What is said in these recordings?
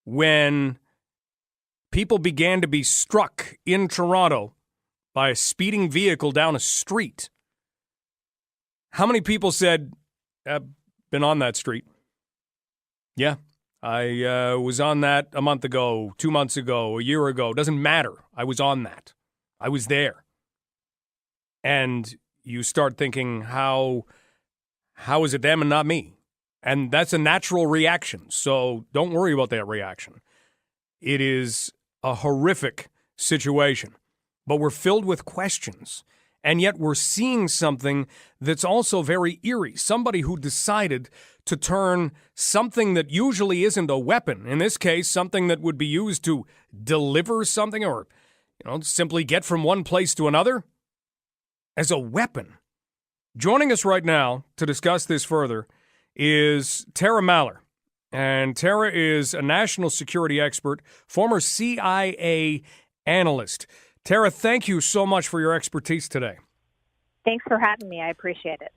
when people began to be struck in Toronto by a speeding vehicle down a street. How many people said, I've been on that street? Yeah, I was on that a month ago, 2 months ago, a year ago. Doesn't matter. I was on that. I was there. And you start thinking, how is it them and not me? And that's a natural reaction. So don't worry about that reaction. It is a horrific situation, but we're filled with questions. And yet we're seeing something that's also very eerie. Somebody who decided to turn something that usually isn't a weapon, in this case, something that would be used to deliver something or, simply get from one place to another, as a weapon. Joining us right now to discuss this further is Tara Maller. And Tara is a national security expert, former CIA analyst. Tara, thank you so much for your expertise today. Thanks for having me. I appreciate it.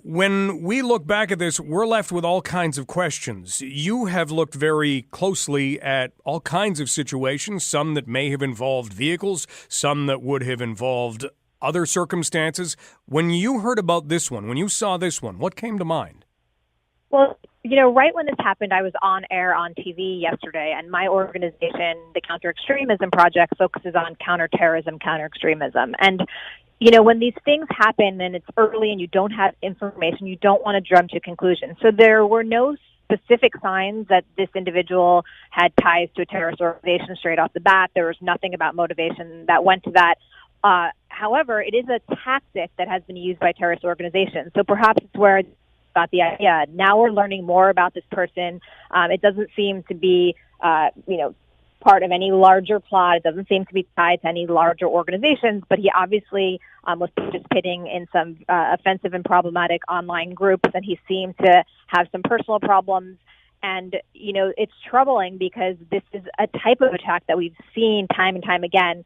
When we look back at this, we're left with all kinds of questions. You have looked very closely at all kinds of situations, some that may have involved vehicles, some that would have involved other circumstances. When you heard about this one, when you saw this one, what came to mind? Well, right when this happened, I was on air on TV yesterday, and my organization, the Counter Extremism Project, focuses on counterterrorism, counter-extremism. And, when these things happen and it's early and you don't have information, you don't want to jump to conclusions. So there were no specific signs that this individual had ties to a terrorist organization straight off the bat. There was nothing about motivation that went to that. However, it is a tactic that has been used by terrorist organizations. So perhaps it's where got the idea. Now we're learning more about this person. It doesn't seem to be, part of any larger plot. It doesn't seem to be tied to any larger organizations, but he obviously was participating in some offensive and problematic online groups, and he seemed to have some personal problems. And, it's troubling because this is a type of attack that we've seen time and time again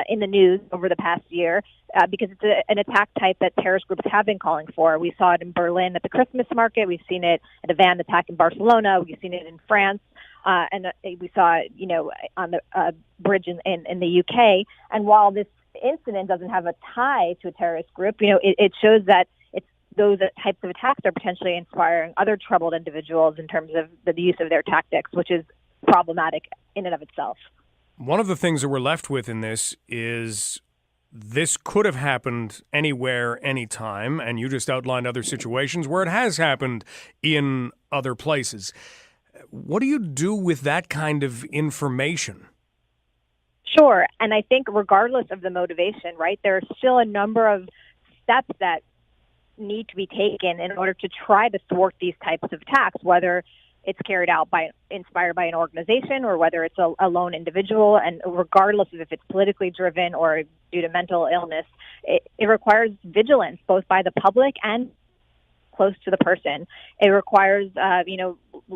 in the news over the past year, because it's an attack type that terrorist groups have been calling for. We saw it in Berlin at the Christmas market. We've seen it at a van attack in Barcelona. We've seen it in France. And we saw it, on the bridge in the UK. And while this incident doesn't have a tie to a terrorist group, it shows that those types of attacks are potentially inspiring other troubled individuals in terms of the use of their tactics, which is problematic in and of itself. One of the things that we're left with in this is this could have happened anywhere, anytime, and you just outlined other situations where it has happened in other places. What do you do with that kind of information? Sure, and I think regardless of the motivation, right, there are still a number of steps that need to be taken in order to try to thwart these types of attacks, whether it's carried out inspired by an organization or whether it's a lone individual. And regardless of if it's politically driven or due to mental illness, it requires vigilance both by the public and close to the person. It requires,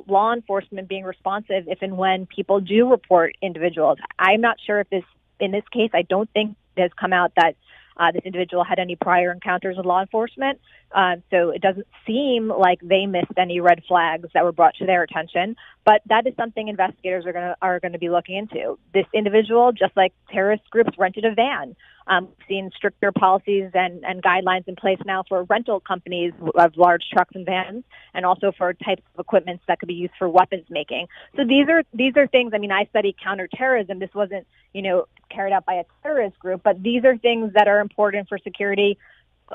law enforcement being responsive if and when people do report individuals. I'm not sure if in this case, I don't think it has come out that this individual had any prior encounters with law enforcement. So it doesn't seem like they missed any red flags that were brought to their attention. But that is something investigators are going to be looking into. This individual, just like terrorist groups, rented a van. We've seen stricter policies and guidelines in place now for rental companies of large trucks and vans, and also for types of equipment that could be used for weapons making. So these are things. I mean, I study counterterrorism. This wasn't carried out by a terrorist group, but these are things that are important for security,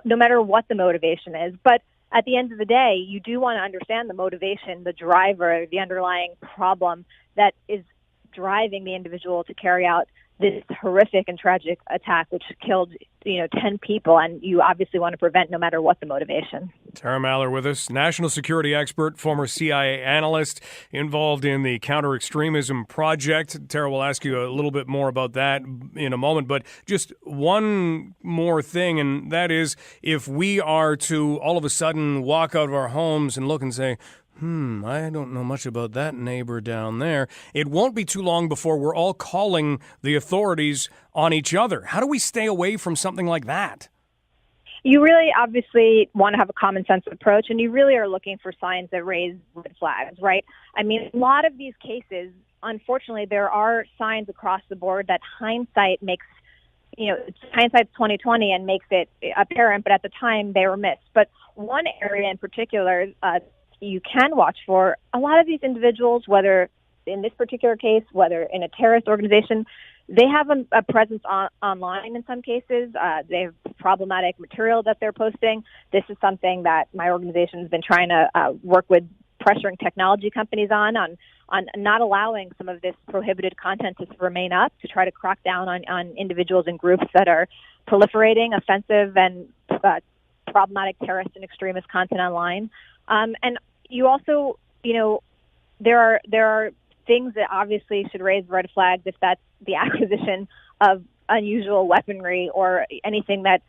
no matter what the motivation is. But at the end of the day, you do want to understand the motivation, the driver, the underlying problem that is driving the individual to carry out this horrific and tragic attack, which killed 10 people, and you obviously want to prevent no matter what the motivation. Tara Maller with us, national security expert, former CIA analyst, involved in the Counter-Extremism Project. Tara, will ask you a little bit more about that in a moment, but just one more thing, and that is if we are to all of a sudden walk out of our homes and look and say, I don't know much about that neighbor down there. It won't be too long before we're all calling the authorities on each other. How do we stay away from something like that? You really obviously want to have a common sense approach, and you really are looking for signs that raise red flags, right? I mean, a lot of these cases, unfortunately, there are signs across the board that hindsight makes, hindsight's 2020 and makes it apparent, but at the time they were missed. But one area in particular you can watch for, a lot of these individuals, whether in this particular case, whether in a terrorist organization, they have a presence online in some cases. They have problematic material that they're posting. This is something that my organization has been trying to work with pressuring technology companies on not allowing some of this prohibited content to remain up, to try to crack down on individuals and groups that are proliferating offensive and problematic terrorist and extremist content online. And you also, there are things that obviously should raise red flags if that's the acquisition of unusual weaponry or anything that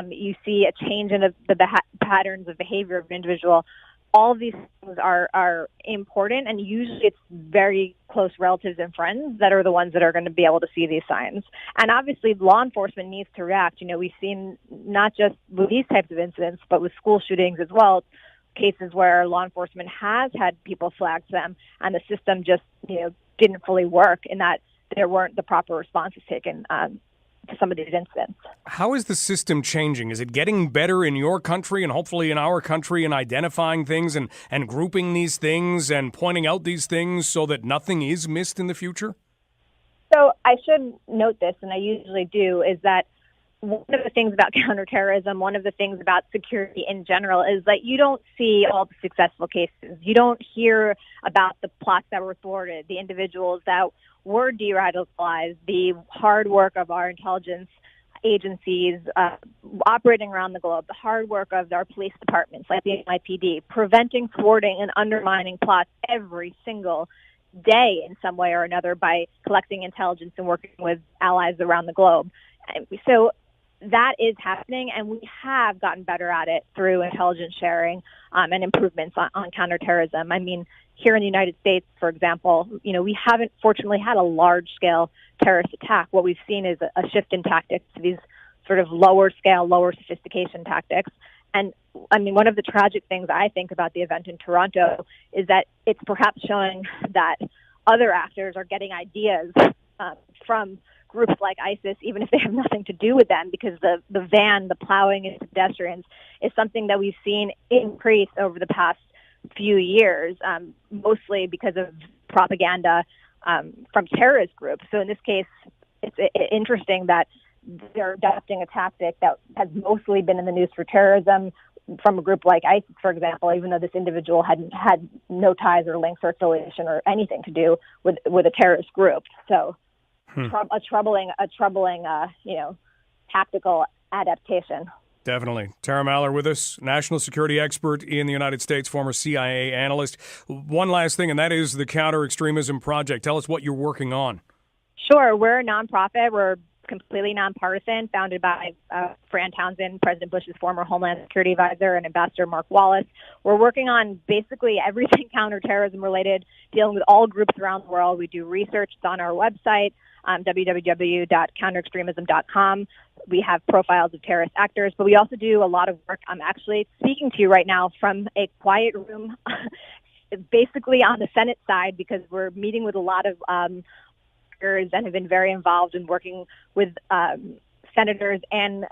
you see a change in the patterns of behavior of an individual. All of these things are important, and usually it's very close relatives and friends that are the ones that are going to be able to see these signs. And obviously law enforcement needs to react. We've seen not just with these types of incidents, but with school shootings as well, cases where law enforcement has had people flagged them and the system just, didn't fully work in that there weren't the proper responses taken to some of these incidents. How is the system changing? Is it getting better in your country and hopefully in our country in identifying things and grouping these things and pointing out these things so that nothing is missed in the future? So I should note this, and I usually do, is that one of the things about counterterrorism, one of the things about security in general is that you don't see all the successful cases. You don't hear about the plots that were thwarted, the individuals that were de-radicalized, the hard work of our intelligence agencies operating around the globe, the hard work of our police departments like the NYPD, preventing, thwarting, and undermining plots every single day in some way or another by collecting intelligence and working with allies around the globe. And so that is happening, and we have gotten better at it through intelligence sharing and improvements on counterterrorism. I mean, here in the United States, for example, we haven't fortunately had a large-scale terrorist attack. What we've seen is a shift in tactics to these sort of lower-scale, lower sophistication tactics. And, I mean, one of the tragic things I think about the event in Toronto is that it's perhaps showing that other actors are getting ideas from groups like ISIS, even if they have nothing to do with them, because the plowing into pedestrians is something that we've seen increase over the past few years, mostly because of propaganda from terrorist groups. So in this case, it's interesting that they're adopting a tactic that has mostly been in the news for terrorism from a group like ISIS, for example, even though this individual had no ties or links or affiliation or anything to do with a terrorist group. So a troubling, tactical adaptation. Definitely. Tara Maller with us, national security expert in the United States, former CIA analyst. One last thing, and that is the Counter-Extremism Project. Tell us what you're working on. Sure. We're a nonprofit. We're completely nonpartisan, founded by Fran Townsend, President Bush's former Homeland Security Advisor, and Ambassador Mark Wallace. We're working on basically everything counterterrorism related, dealing with all groups around the world. We do research. It's on our website, www.counterextremism.com. We have profiles of terrorist actors, but we also do a lot of work. I'm actually speaking to you right now from a quiet room, basically on the Senate side, because we're meeting with a lot of and have been very involved in working with senators and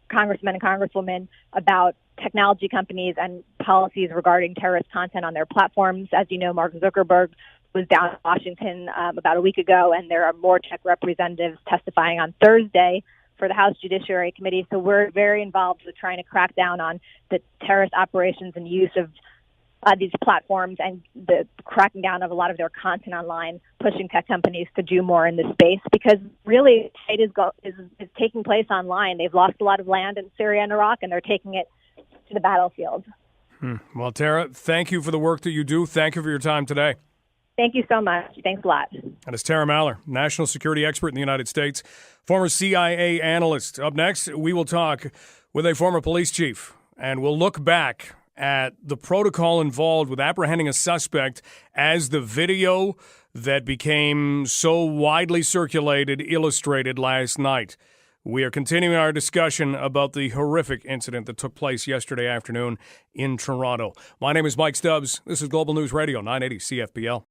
congressmen and congresswomen about technology companies and policies regarding terrorist content on their platforms. As you know, Mark Zuckerberg was down in Washington about a week ago, and there are more tech representatives testifying on Thursday for the House Judiciary Committee. So we're very involved with trying to crack down on the terrorist operations and use of these platforms and the cracking down of a lot of their content online, pushing tech companies to do more in this space, because really it is taking place online. They've lost a lot of land in Syria and Iraq, and they're taking it to the battlefield. Well, Tara, thank you for the work that you do. Thank you for your time today. Thank you so much. Thanks a lot. That is Tara Maller, national security expert in the United States, former CIA analyst. Up next, we will talk with a former police chief, and we'll look back at the protocol involved with apprehending a suspect as the video that became so widely circulated illustrated last night. We are continuing our discussion about the horrific incident that took place yesterday afternoon in Toronto. My name is Mike Stubbs. This is Global News Radio 980 CFPL.